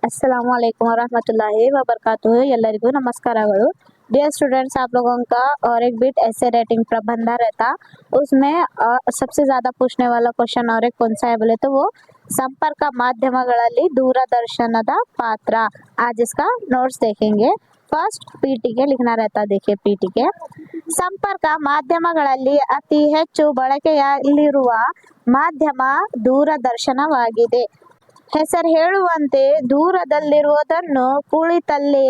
अस्सलाम वालेकुम वरहमतुल्लाहि वबरकातुहू ಎಲ್ಲರಿಗೂ नमस्कारಗಳು। डियर स्टूडेंट्स, आप लोगों का और एक बिट ऐसे रेटिंग प्रबंधन रहता, उसमें सबसे ज्यादा पूछने वाला क्वेश्चन और एक कौन सा है बोले तो वो संपर्क ಮಾಧ್ಯಮಗಳಲ್ಲಿ दूरदर्शनದ पात्र। आज इसका नोट्स देखेंगे। फर्स्ट पीटीके लिखना रहता, देखिए पीटीके ಸಂಪರ್ಕ ಮಾಧ್ಯಮಗಳಲ್ಲಿ ಅತಿ ಹೆಚ್ಚು ಬಳಕೆಯಲ್ಲಿರುವ ಮಾಧ್ಯಮ ದೂರದರ್ಶನವಾಗಿದೆ। ಹೆಸರು ಹೇಳುವಂತೆ ದೂರದಲ್ಲಿರುವುದನ್ನು ಕುಳಿತಲ್ಲೇ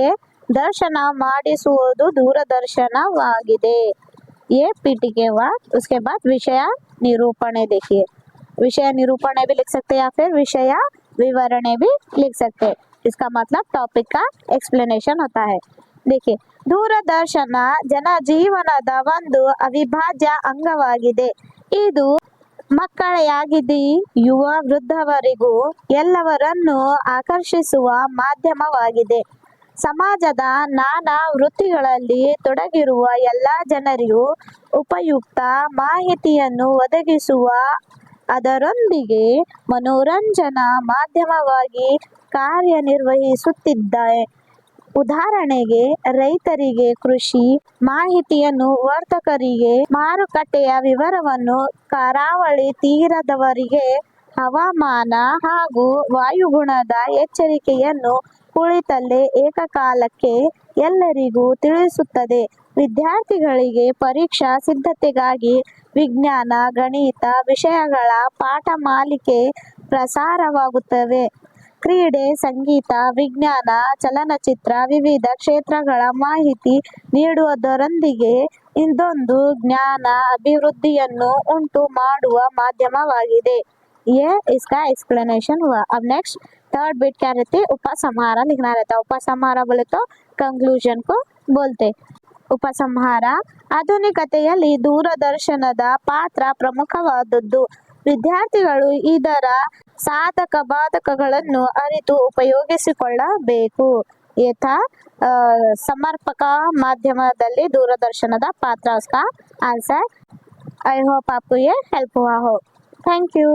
दर्शन ಮಾಡಿಸುವುದು दूरदर्शनवाಗಿದೆ। ये पीटीके हुआ। उसके बाद विषय निरूपण देखिए, विषय निरूपण भी लिख सकते हैं या फिर विषय विवरण भी लिख सकते हैं। इसका मतलब टॉपिक का एक्सप्लेनेशन होता है। देखिए, दूरदर्शन ಜನಜೀವನದ ಒಂದು ಅವಿಭಾಜ್ಯ ಅಂಗವಾಗಿದೆ। ಇದು ಮಕ್ಕಳಾಗಿದ್ದ ಯುವ ವೃದ್ಧವರೆಗೂ ಎಲ್ಲವರನ್ನು ಆಕರ್ಷಿಸುವ ಮಾಧ್ಯಮವಾಗಿದೆ। ಸಮಾಜದ ನಾನಾ ವೃತ್ತಿಗಳಲ್ಲಿ ತೊಡಗಿರುವ ಎಲ್ಲ ಜನರಿಗೂ ಉಪಯುಕ್ತ ಮಾಹಿತಿಯನ್ನು ಒದಗಿಸುವ ಅದರೊಂದಿಗೆ ಮನೋರಂಜನಾ ಮಾಧ್ಯಮವಾಗಿ ಕಾರ್ಯನಿರ್ವಹಿಸುತ್ತಿದೆ। ಉದಾಹರಣೆಗೆ ರೈತರಿಗೆ ಕೃಷಿ ಮಾಹಿತಿಯನ್ನು, ವರ್ತಕರಿಗೆ ಮಾರುಕಟ್ಟೆಯ ವಿವರವನ್ನು, ಕರಾವಳಿ ತೀರದವರಿಗೆ ಹವಾಮಾನ ಹಾಗೂ ವಾಯುಗುಣದ ಎಚ್ಚರಿಕೆಯನ್ನು ಕುಳಿತಲ್ಲೇ ಏಕಕಾಲಕ್ಕೆ ಎಲ್ಲರಿಗೂ ತಿಳಿಸುತ್ತದೆ। ವಿದ್ಯಾರ್ಥಿಗಳಿಗೆ ಪರೀಕ್ಷಾ ಸಿದ್ಧತೆಗಾಗಿ ವಿಜ್ಞಾನ, ಗಣಿತ ವಿಷಯಗಳ ಪಾಠಮಾಲಿಕೆ ಪ್ರಸಾರವಾಗುತ್ತವೆ। ಕ್ರೀಡೆ, ಸಂಗೀತ, ವಿಜ್ಞಾನ, ಚಲನಚಿತ್ರ ವಿವಿಧ ಕ್ಷೇತ್ರಗಳ ಮಾಹಿತಿ ನೀಡುವುದರೊಂದಿಗೆ ಇದೊಂದು ಜ್ಞಾನ ಅಭಿವೃದ್ಧಿಯನ್ನು ಉಂಟು ಮಾಡುವ ಮಾಧ್ಯಮವಾಗಿದೆ। ये इसका एक्सप्लेनेशन हुआ। अब नेक्स्ट थर्ड बिट क्या रहती है, उपसंहार लिखना रहता है। उपसंहार बोले तो कंक्लूजन को बोलते। ಉಪಸಂಹಾರ ಆಧುನಿಕತೆಯಲ್ಲಿ ದೂರದರ್ಶನದ ಪಾತ್ರ ಪ್ರಮುಖವಾದದ್ದು। ವಿದ್ಯಾರ್ಥಿಗಳು ಇದರ ಸಾಧಕ ಬಾಧಕಗಳನ್ನು ಅರಿತು ಉಪಯೋಗಿಸಿಕೊಳ್ಳಬೇಕು। ಯಥಾ ಸಮರ್ಪಕ ಮಾಧ್ಯಮದಲ್ಲಿ दूरदर्शनದ पात्र, उसका आंसर। आई होप आपको ये हेल्प हुआ हो। Thank you.